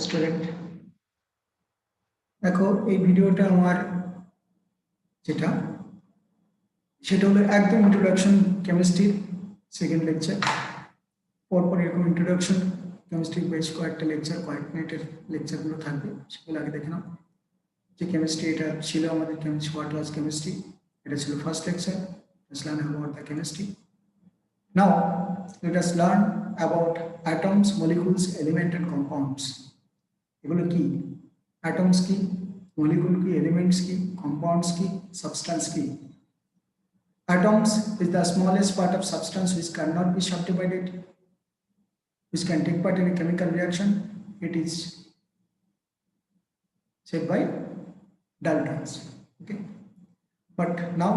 Student, দেখো এই ভিডিওটা আমার সেটা হলো একদম ইন্ট্রোডাকশন কেমিস্ট্রির সেকেন্ড লেকচার। পরপর এরকম ইন্ট্রোডাকশন কেমিস্ট্রির বেশ কয়েকটা লেকচার, কয়েক মিনিটের লেকচারগুলো থাকবে, সেগুলো আগে দেখে নাও। যে কেমিস্ট্রি এটা ছিল আমাদের কেমিস্ট্রি, হোয়াট ওয়াজ কেমিস্ট্রি, এটা ছিল first lecture. Let's learn about the chemistry. Now let us learn about atoms, molecules, elements and compounds. এগুলো কি? atoms কি, molecule কি, elements কি, compounds কি, substance কি? Atoms is the smallest part of substance which cannot be subdivided, which can take part in a chemical reaction. It is said by Daltons. Okay, but now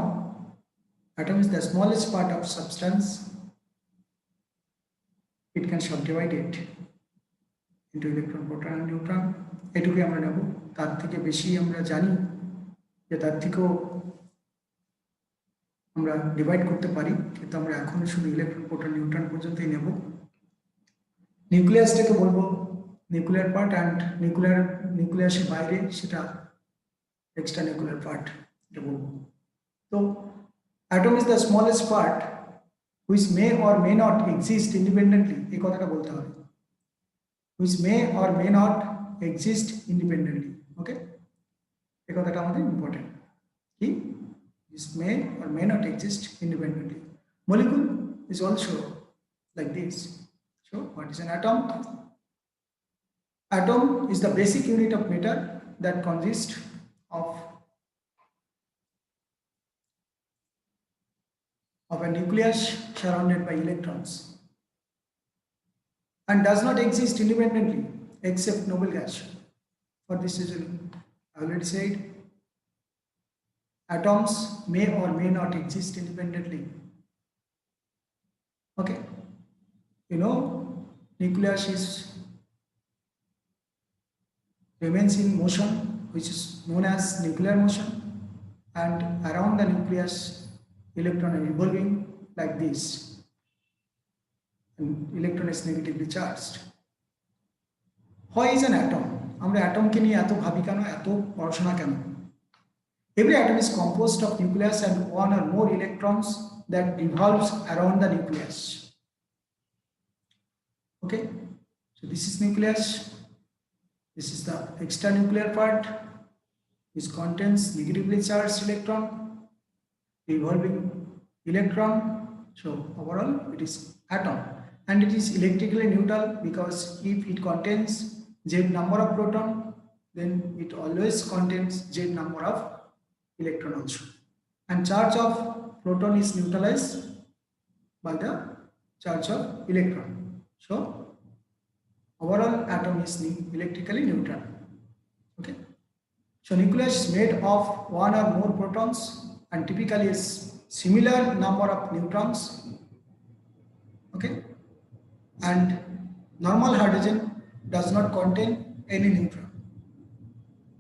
atom is the smallest part of substance. It can subdivide it into electron, proton and neutron. এটুকুই আমরা নেব, তার থেকে বেশি আমরা জানি যে তার থেকেও আমরা ডিভাইড করতে পারি, কিন্তু আমরা এখনো শুধু ইলেকট্রন, প্রোটন, নিউট্রন পর্যন্তই নেব। নিউক্লিয়াসটাকে বলবো নিউক্লিয়ার পার্ট, অ্যান্ড নিউক্লিয়াসের বাইরে সেটা এক্সট্রা নিউক্লিয়ার পার্ট, এটা বলবো। তো atom is the smallest part which may or may not exist independently, এই কথাটা বলতে হবে, which may or may not exist independently. ওকে, এই কথাটা আমাদের ইম্পর্টেন্ট। কি? This may or may not exist independently. Molecule is also like this. So what is an atom? Atom is the basic unit of matter that consists of a nucleus surrounded by electrons and does not exist independently except noble gas. For this reason, I already said, atoms may or may not exist independently. Okay, you know, nucleus remains in motion, which is known as nuclear motion, and around the nucleus electron are revolving like this, and electron is negatively charged. Why is an atom? আমরা অ্যাটমকে নিয়ে এত ভাবি কেন, এত পড়াশোনা কেন? Every atom is composed of nucleus and one or more electrons that revolves around the nucleus. Okay, so this is nucleus, this is the extranuclear part, which contains negatively charged electron, revolving electron. So overall it is atom, and it is electrically neutral because if it contains z number of proton, then it always contains z number of electron also, and charge of proton is neutralized by the charge of electron. So overall atom is electrically neutral. Okay, so nucleus is made of one or more protons and typically is similar number of neutrons. Okay, and normal hydrogen does not contain any neutron.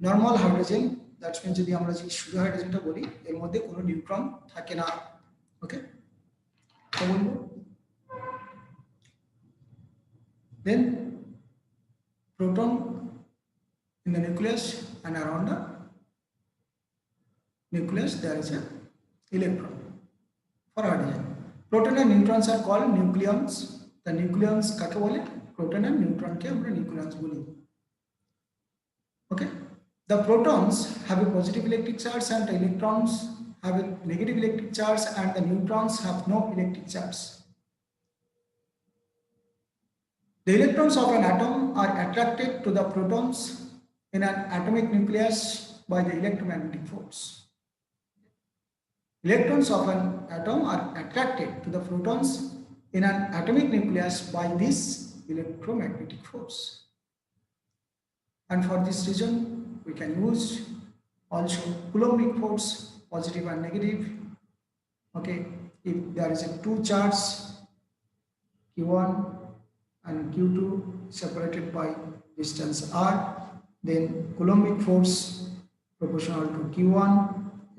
Normal hydrogen, that means যদি আমরা যে শুধু হাইড্রোজেনটা বলি, এর মধ্যে কোনো neutron থাকে না। ওকে, তো বলবো then proton in the nucleus and around the nucleus there is a electron. For hydrogen, proton and neutrons are called nucleons. The nucleons কাকে বলে? proton and neutron কে আমরা nucleons বলি। Okay, the protons have a positive electric charge and the electrons have a negative electric charge, and the neutrons have no electric charge. The electrons of an atom are attracted to the protons in an atomic nucleus by the electromagnetic force. Electrons of an atom are attracted to the protons in an atomic nucleus by this electromagnetic force, and for this reason we can use also Coulombic force, positive and negative. Okay, if there is a two charge q1 and q2 separated by distance r, then Coulombic force proportional to q1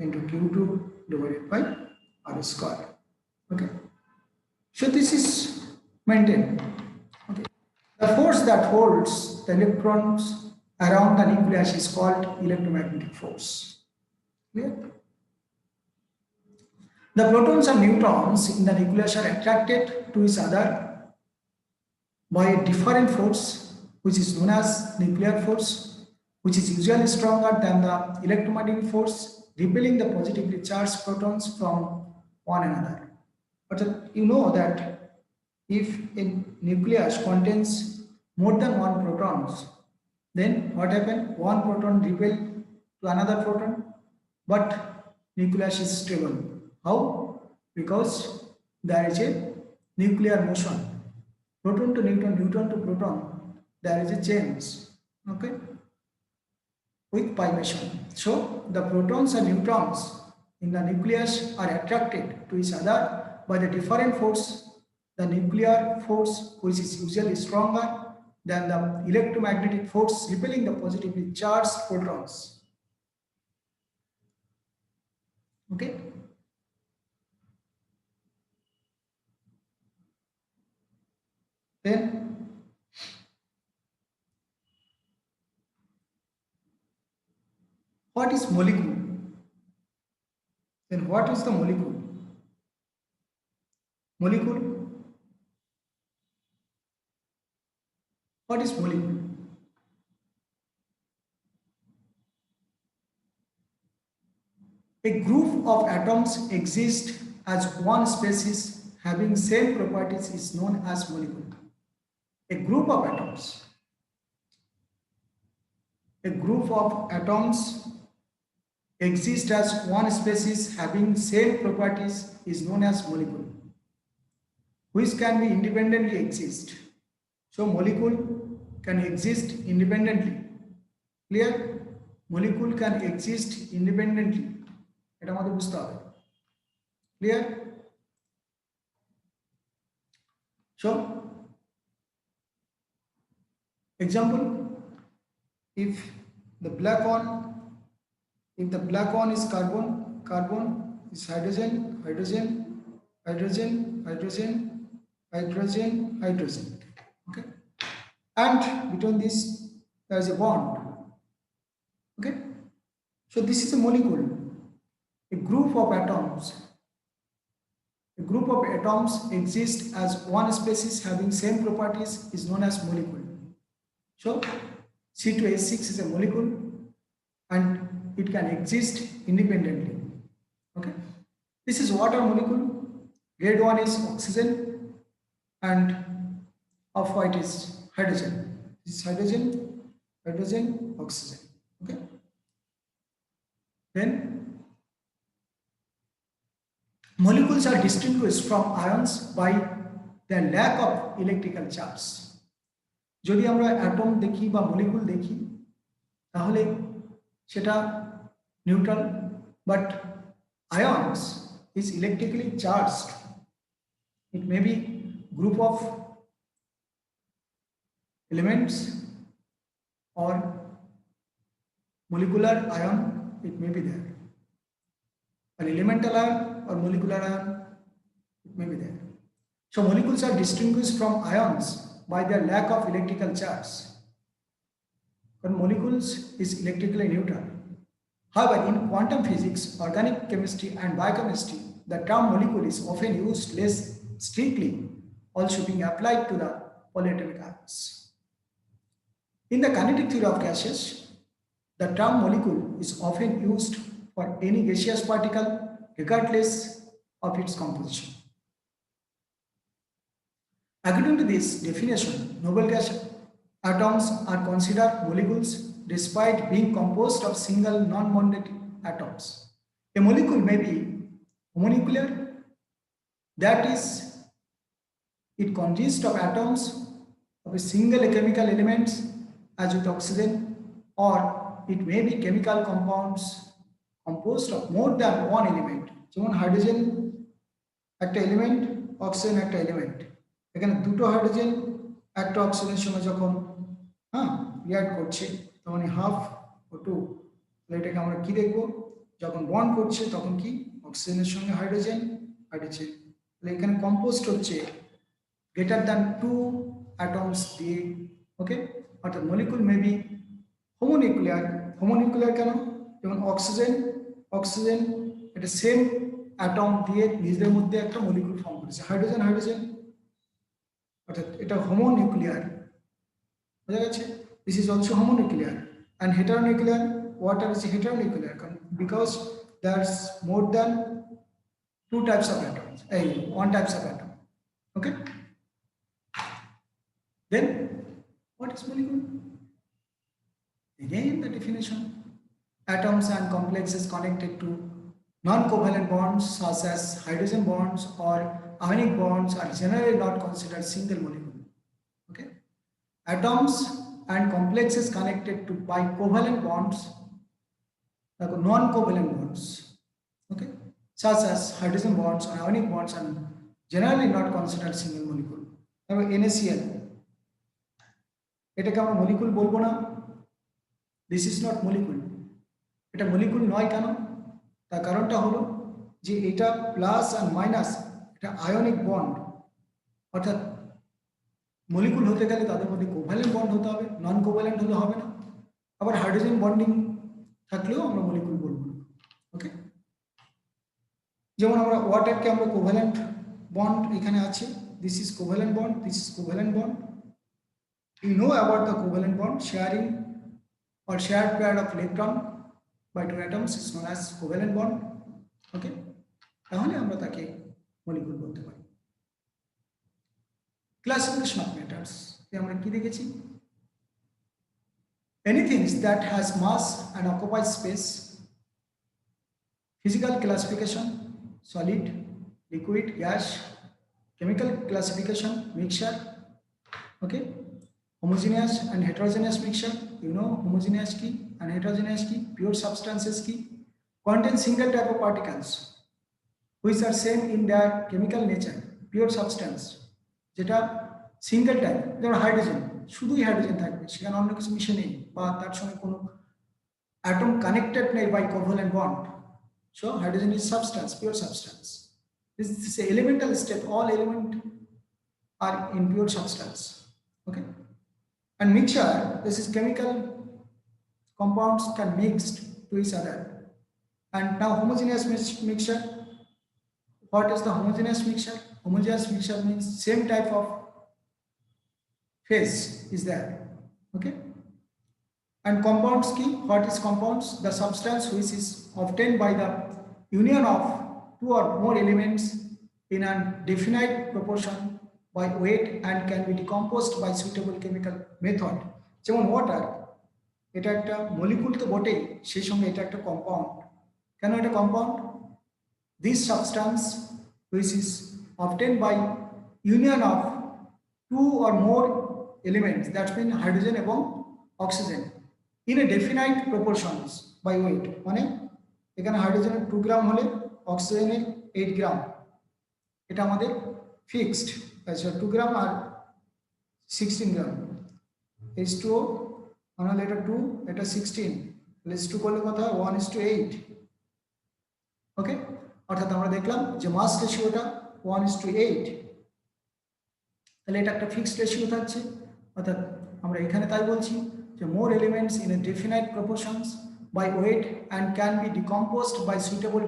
into q2 divided by r square. Okay, so this is maintained. Okay, The force that holds the electrons around the nucleus is called electromagnetic force. Clear? The protons and neutrons in the nucleus are attracted to each other by a different force, which is known as nuclear force, which is usually stronger than the electromagnetic force, repelling the positively charged protons from one another. But you know that if a nucleus contains more than one protons, then what happens? One proton repel to another proton, but nucleus is stable. How? Because there is a nuclear motion. Proton to neutron, neutron to proton, there is a change. Okay? With pi motion. So the protons and neutrons in the nucleus are attracted to each other by the different force. The nuclear force, which is usually stronger than the electromagnetic force repelling the positively charged protons. Okay? Then what is molecule? Then what is the molecule? Molecule? What is molecule? A group of atoms exist as one species having same properties is known as molecule. A group of atoms. A group of atoms exist as one species having same properties is known as molecule, which can be independently exist. So molecule can exist independently. Clear? Molecule can exist independently. এটা আমাদের বুঝতে হবে। Clear? So, example, if the black one is carbon, carbon is hydrogen, hydrogen, hydrogen, hydrogen, hydrogen, hydrogen. Okay, and between this there is a bond. Okay, so this is a molecule. A group of atoms. A group of atoms exist as one species having same properties is known as molecule. So C2H6 is a molecule and it can exist independently. Okay. This is water molecule. Red one is oxygen and off-white is hydrogen. This is hydrogen, hydrogen, oxygen. Okay. Then molecules are distinguished from ions by their lack of electrical charge. যদি আমরা atom দেখি বা molecule দেখি তাহলে সেটা neutral, but ions is electrically charged. It may be group of elements or molecular ion, it may be there. An elemental ion or molecular ion, it may be there. So molecules are distinguished from ions by their lack of electrical charge. But molecules is electrically neutral. However, in quantum physics, organic chemistry and biochemistry, the term molecule is often used less strictly, also being applied to the polyatomic ions. In the kinetic theory of gases, the term molecule is often used for any gaseous particle regardless of its composition. According to this definition, noble gas atoms are considered molecules despite being composed of single non-monadic atoms. A molecule may be homonuclear, that is, it consists of atoms of a single chemical element as with oxygen, or it may be chemical compounds composed of more than one element. যেমন hydrogen একটা element, oxygen একটা element. এখানে দুটো hydrogen একটা অক্সিজেনের সঙ্গে যখন react করছে তখন হাফ ও টু, তাহলে এটাকে আমরা কি দেখব? যখন বন্ড করছে তখন কি অক্সিজেনের সঙ্গে হাইড্রোজেন, হাইড্রোজেন। তাহলে এখানে কম্পোস্ট হচ্ছে গ্রেটার দ্যান 2 atoms দিয়ে ওকে অর্থাৎ মলিকুল মে বি হোমোনিউক্লিয়ার কেন যেমন অক্সিজেন এটা সেম অ্যাটম দিয়ে নিজেদের মধ্যে একটা মলিকুল ফর্ম করেছে হাইড্রোজেন অর্থাৎ এটা হোমোনিউক্লিয়ার বোঝা গেছে this is also homonuclear and heteronuclear water is heteronuclear because there's more than two types of atoms one types of atom okay then what is molecule again the definition atoms and complexes connected to non-covalent bonds such as hydrogen bonds or ionic bonds are generally not considered single molecule okay atoms and complexes connected to by covalent bonds non-covalent bonds okay such as hydrogen bonds or ionic bonds are generally not considered single molecule NaCl এটাকে আমরা molecule বলবো না this is not molecule এটা molecule নয় কেন তার কারণটা হলো যে এটা প্লাস আর মাইনাস এটা আয়নিক বন্ড অর্থাৎ মলিকুল হতে গেলে তাদের মধ্যে কোভ্যালেন্ট বন্ড হতে হবে নন কোভ্যালেন্ট হলে হবে না আবার হাইড্রোজেন বন্ডিং থাকলেও আমরা মলিকুল বলবো না ওকে যেমন আমরা ওয়াটারকে আমরা কোভ্যালেন্ট বন্ড এখানে আছে this is covalent bond this is covalent bond you know about the covalent bond sharing or shared pair of electron by two atoms is known as covalent bond okay তাহলে আমরা তাকে molecule বলতে পারি classification of matters আমরা কি দেখেছি anything that has mass and occupies space physical classification solid liquid gas chemical classification mixture okay homogeneous and heterogeneous mixture you know homogeneous key and heterogeneous key pure substances key contain single type of particles which are same in their chemical nature pure substance যেটা single type যেমন hydrogen শুধুই hydrogen থাকবে সেখানে অন্য কিছু মিশে নেই বা তার সঙ্গে কোনো অ্যাটম কানেক্টেড নেই by covalent bond so hydrogen is substance pure substance this is a elemental step all element are in pure substance okay and mixture this is chemical compounds can mixed to each other and now homogeneous mixture what is the homogeneous mixture homogeneous mixture means same type of phase is there okay and compounds key what is compounds the substance which is obtained by the union of two or more elements in a definite proportion by weight and can be decomposed by suitable chemical method যেমন water এটা একটা molecule তো বটেই সেই সঙ্গে এটা একটা compound কেন এটা compound this substance which is obtained by union of two or more elements that's mean hydrogen এবং oxygen in a definite proportions by weight মানে এখানে হাইড্রোজেনের 2 গ্রাম হলে অক্সিজেনের 8 গ্রাম এটা আমাদের ফিক্সড আচ্ছা 2 গ্রাম আর 16 গ্রাম H2O মানে এটা 2 এটা 16 H2 করলে কত হয় 1:8 ওকে অর্থাৎ আমরা দেখলাম যে মাস রেশিওটা 1:8 তাহলে এটা একটা ফিক্সড রেশিও থাকছে অর্থাৎ আমরা এখানে তাই বলছি যে more elements in a definite proportions by weight and can be decomposed by suitable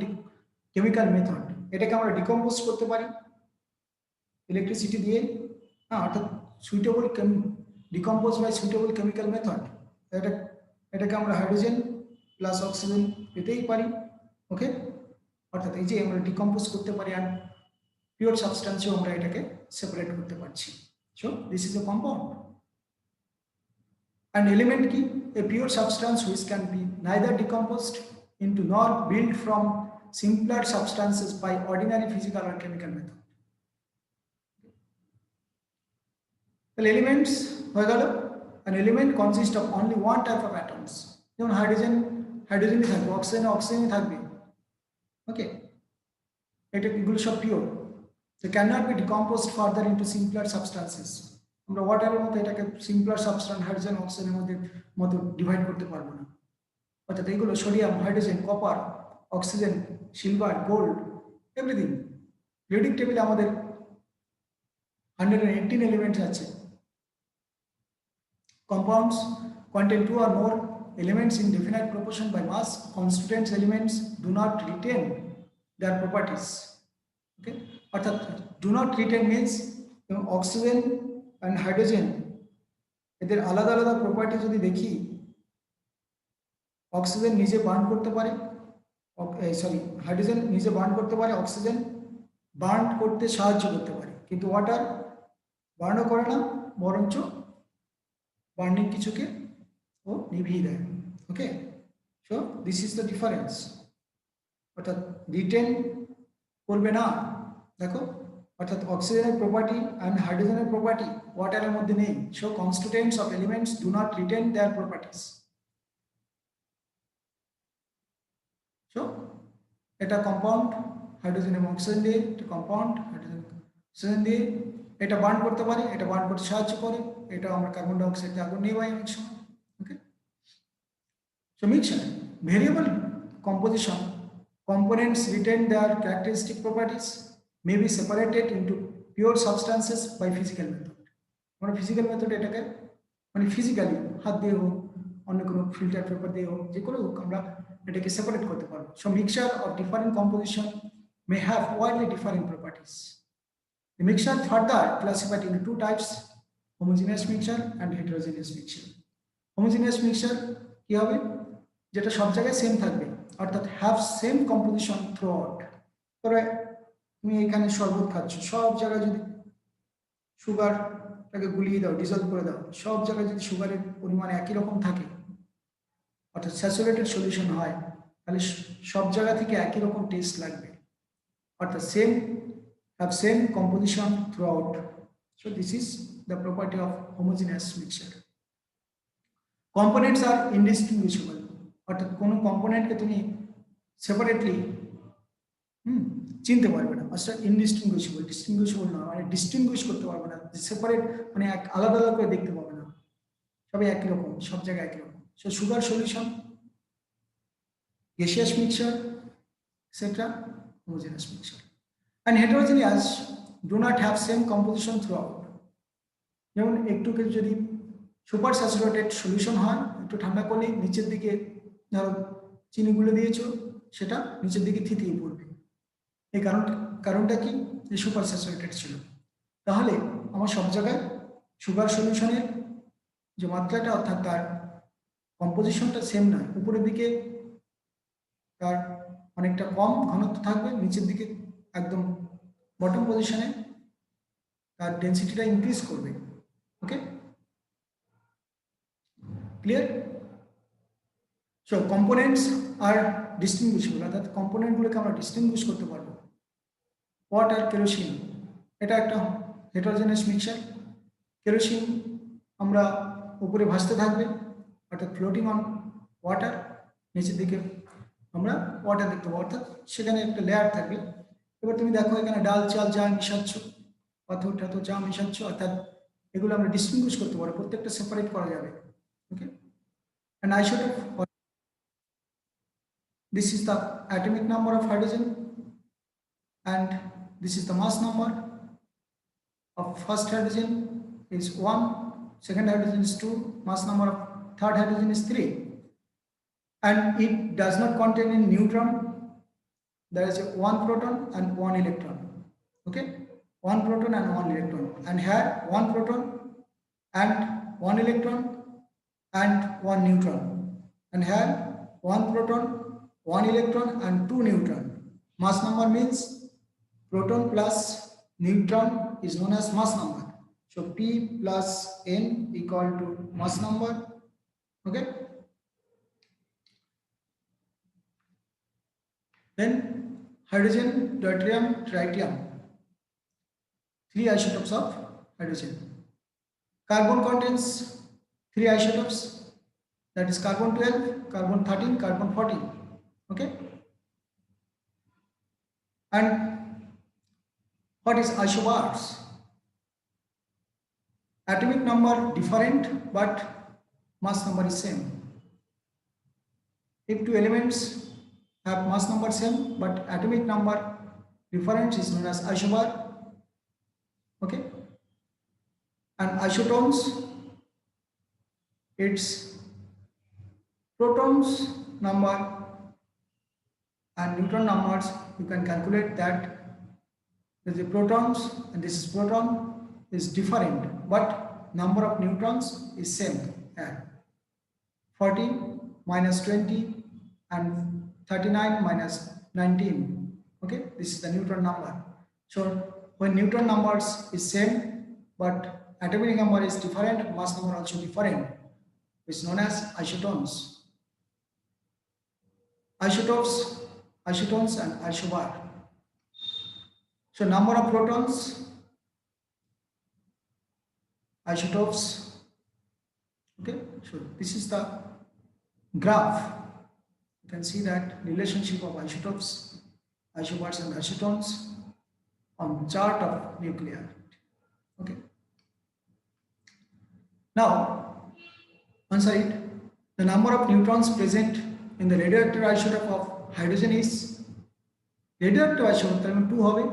chemical method এটাকে আমরা ডিকম্পোজ করতে পারি ইলেকট্রিসিটি দিয়ে অর্থাৎ suitable decompose by suitable chemical method এটাকে আমরা হাইড্রোজেন প্লাস অক্সিজেন পেতেই পারি ওকে অর্থাৎ এই যে আমরা ডিকম্পোজ করতে পারি আর পিওর সাবস্টেন্সও আমরা এটাকে সেপারেট করতে পারছি so this is a compound an element key a pure substance which can be neither decomposed into nor built from simpler substances by ordinary physical or chemical method the elements হয়ে গেল an element consists of only one type of atoms যেমন হাইড্রোজেনই থাকবে অক্সিজেনই থাকবে ওকে এটা এগুলো সব pure they cannot be decomposed further into simpler substances আমরা ওয়াটারের মতো এটাকে সিম্পলার সাবস্টেন্স হাইড্রোজেন অক্সিজেনের মতো ডিভাইড করতে পারবো না অর্থাৎ এইগুলো sodium hydrogen copper oxygen silver gold everything periodic টেবিলে আমাদের 118 এলিমেন্টস আছে Compounds contain two or more elements in definite proportion by mass. Constituent elements do not retain their properties. Okay? Do not retain means oxygen and hydrogen এদের আলাদা আলাদা property যদি দেখি, oxygen নিজে burn করতে পারে, হাইড্রোজেন নিজে বার্ন করতে পারে, অক্সিজেন বার্ন করতে সাহায্য করতে পারে, কিন্তু ওয়াটার বার্নও করে না, বরঞ্চ বার্নিং কিছুকে ও নিভিয়ে দেয়। Okay, so this is the difference. অর্থাৎ রিটেন করবে না, দেখো, অর্থাৎ অক্সিজেনের প্রপার্টি অ্যান্ড হাইড্রোজেনের প্রপার্টি ওয়াটারের মধ্যে নেই। So constituents of elements do not retain their properties. So এটা কম্পাউন্ড হাইড্রোজেন এবং অক্সিজেন দিয়ে, এটা কম্পাউন্ড হাইড্রোজেন অক্সিজেন দিয়ে, এটা বার্ন করতে পারে, এটা বার্ন করতে সাহায্য করে, এটা আমরা কার্বন ডাইঅক্সাইড আগুন নেই অনেক সময়। Okay, so mixture variable composition, components retain their characteristic properties, may be separated into pure substances by physical method. মানে ফিজিক্যাল মেথড এটাকে মানে ফিজিক্যালি হাত দিয়ে হোক, অন্য কোনো ফিল্টার পেপার দিয়ে হোক, যে কোনো হোক, আমরা এটাকে সেপারেট করতে পারবো। So mixture of different composition may have widely differing properties. The mixture further classified into two types, homogeneous mixture and heterogeneous mixture. Homogeneous mixture কি হবে, যেটা সব জায়গায় সেম থাকবে, অর্থাৎ have same composition through out. তবে তুমি এখানে শরবত খাচ্ছ, সব জায়গায় যদি সুগারটাকে গুলিয়ে দাও, ডিজলভ করে দাও, সব জায়গায় যদি সুগারের পরিমাণ একই রকম থাকে, অর্থাৎ স্যাচুরেটেড সলিউশন হয়, তাহলে সব জায়গা থেকে একই রকম টেস্ট লাগবে, অর্থাৎ same have same composition throughout. So this is the property of homogeneous mixture. Components are indistinguishable, অর্থাৎ কোনো কম্পোনেন্টকে তুমি সেপারেটলি চিনতে পারবে না, অর্থাৎ ইনডিস্টিংগুইশেবল, ডিস্টিংগুইশেবল না, মানে ডিস্টিংগুইশ করতে পারবে না, সেপারেট মানে আলাদা আলাদা করে দেখতে পাবে না, সবাই একই রকম, সব জায়গায় একই রকম। So sugar solution, gaseous mixture etcetera, homogeneous mixture. And heterogeneous do not have same composition through out. যেমন একটু যদি সুপার স্যাচুরেটেড সলিউশন হয়, একটু ঠান্ডা করলে নিচের দিকে ধরো চিনিগুলো দিয়েছো, সেটা নিচের দিকে থিতিয়ে পড়বে। এই কারণটা কি, যে সুপার স্যাচুরেটেড ছিল। তাহলে আমার সব জায়গায় সুগার সলিউশনের যে মাত্রাটা, অর্থাৎ তার কম্পোজিশনটা সেম নয়, উপরের দিকে তার অনেকটা কম ঘনত্ব থাকবে, নিচের দিকে একদম বটম পজিশনে তার ডেন্সিটিটা ইনক্রিজ করবে। ওকে, ক্লিয়ার? সো কম্পোনেন্টস আর ডিস্টিংগুইশেবল, অর্থাৎ কম্পোনেন্টগুলোকে আমরা ডিস্টিংগুইশ করতে পারবো। ওয়াটার, কেরোসিন, এটা একটা হেটারোজেনাস মিক্সচার। কেরোসিন আমরা উপরে ভাসতে থাকবে, অর্থাৎ ফ্লোটিং অন ওয়াটার, নিচের দিকে আমরা ওয়াটার দেখতে পাবো, অর্থাৎ সেখানে একটা লেয়ার থাকবে। এবার তুমি দেখো এখানে ডাল চাল যা মিশাচ্ছ, পাথর টাথর যা মিশাচ্ছ, অর্থাৎ এগুলো আমরা ডিস্টিংগুইশ করতে পারবো, প্রত্যেকটা সেপারেট করা যাবে। ওকে, and isotope, this is the atomic number of hydrogen and this is the mass number of first hydrogen is 1, second hydrogen is 2, mass number of third hydrogen is 3, and it does not contain any neutron. There is a 1 proton and 1 electron. Okay, 1 proton and 1 electron, and here 1 proton and 1 electron and 1 neutron, and here 1 proton, 1 electron and 2 neutron. Mass number means proton plus neutron is known as mass number. So P plus N equal to mass number. Okay, then hydrogen, deuterium, tritium, 3 isotopes of hydrogen. Carbon contains 3 isotopes, that is carbon 12, carbon 13, carbon 14. Okay, and what is isobars? Atomic number different but mass number is same. If two elements have mass number same but atomic number different is known as isobar. Okay, and isotones, its protons number and neutron numbers. You can calculate that the protons and this is proton is different, but number of neutrons is same. 40 minus 20 and 39 minus 19. Okay, this is the neutron number. So when neutron numbers is same but atomic number is different, mass number also different, is known as isotones. Isotopes, isotones and isobar. So number of protons, isotopes. Okay, so this is the graph. You can see that relationship of isotopes, isobars and isotones on chart of nuclear. Okay. Now, answer it. The number of neutrons present in the radioactive isotope of hydrogen is radioactive isotope তার মানে 2 হবে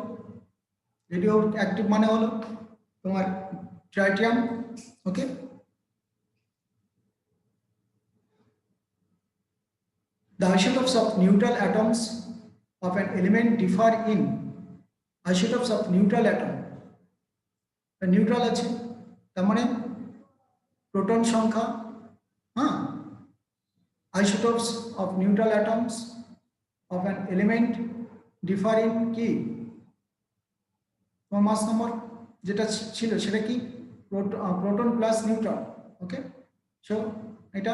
radioactive মানে হলো তোমার tritium. Okay, the isotopes of neutral atoms of an element differ in isotopes of neutral atom. The neutral আছে তার মানে proton সংখ্যা isotopes of neutral atoms of an element differ in কি তোমার মাস নম্বর যেটা ছিল সেটা কি proton plus neutron. Okay, so এটা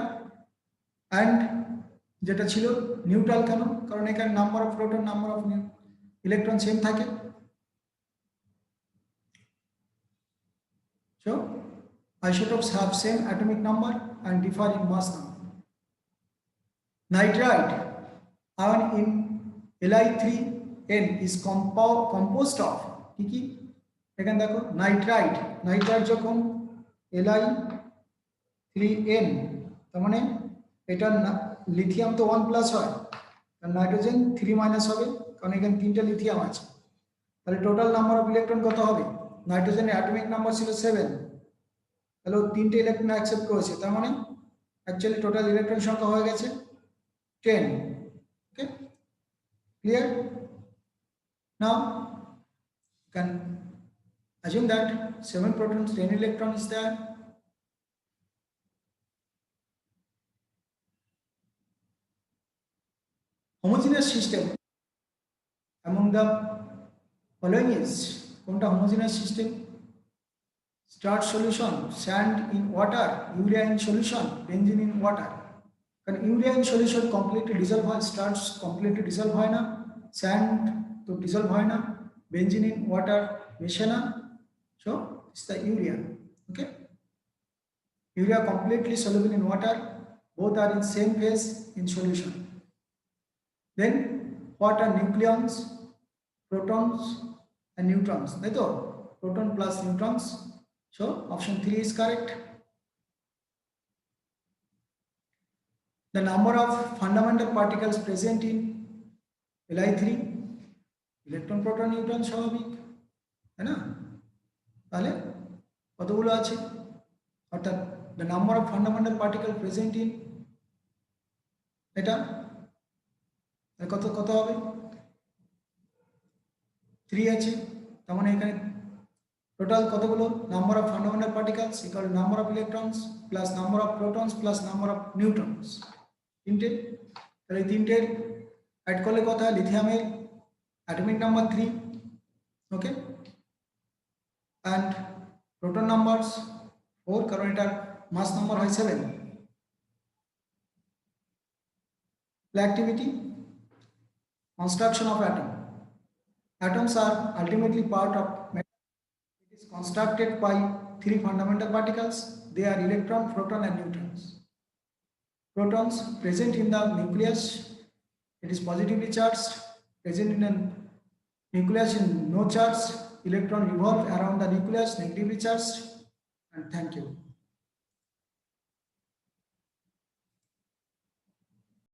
and যেটা ছিল নিউট্রাল কেন, কারণ এখানে number of proton number of electron same থাকে। So isotopes have same atomic number and differ in mass number. Nitride ion in Li3n is composed of কি এখানে দেখো নাইট্রাইড যখন Li3n তার মানে এটা লিথিয়াম তো 1 প্লাস হয় আর নাইট্রোজেন 3 মাইনাস হবে, কারণ এখানে তিনটা লিথিয়াম আছে। তাহলে টোটাল নাম্বার অফ ইলেকট্রন কত হবে? নাইট্রোজেনের অ্যাটমিক নাম্বার ছিল 7, তাহলে ও তিনটে ইলেকট্রন অ্যাকসেপ্ট করেছে, তার মানে অ্যাকচুয়ালি টোটাল ইলেকট্রন সংখ্যা হয়ে গেছে 10. Okay, clear? Now you can assume that 7 protons 10 electrons is there. Homogeneous system among the following is কোনটা homogeneous system? Starch solution, sand in water, urea in solution, benzene in water. কারণ urea in solution completely dissolve হয়, starch completely dissolve হয় না, sand তো dissolve হয় না, benzene in water মেশে না, so it's the urea. Okay, urea completely soluble in water, both are in same phase in solution. Then what are nucleons, protons and neutrons? That's all. Proton plus neutrons. So option 3 is correct. The number of fundamental particles present in Li3, electron, proton, neutron স্বাভাবিক, তাই না? তাহলে কতগুলো আছে? অর্থাৎ the number of fundamental particles present in এটা কত কত হবে? 3 আছে, তার মানে এখানে টোটাল কতগুলো number of fundamental particles equal number of electrons plus number of protons plus number of neutrons, তিনটে। তাহলে এই তিনটের অ্যাড করলে কত হয়? লিথিয়ামের atomic number 3, okay, and proton numbers 4, কারণ এটার মাস নাম্বার হয় 7। Activity, construction of atom. Atoms are ultimately part of matter. It is constructed by 3 fundamental particles. They are electron, proton and neutrons. Protons present in the nucleus, it is positively charged. Present in a nucleus in no charge, electron revolve around the nucleus, negatively charged. And thank you.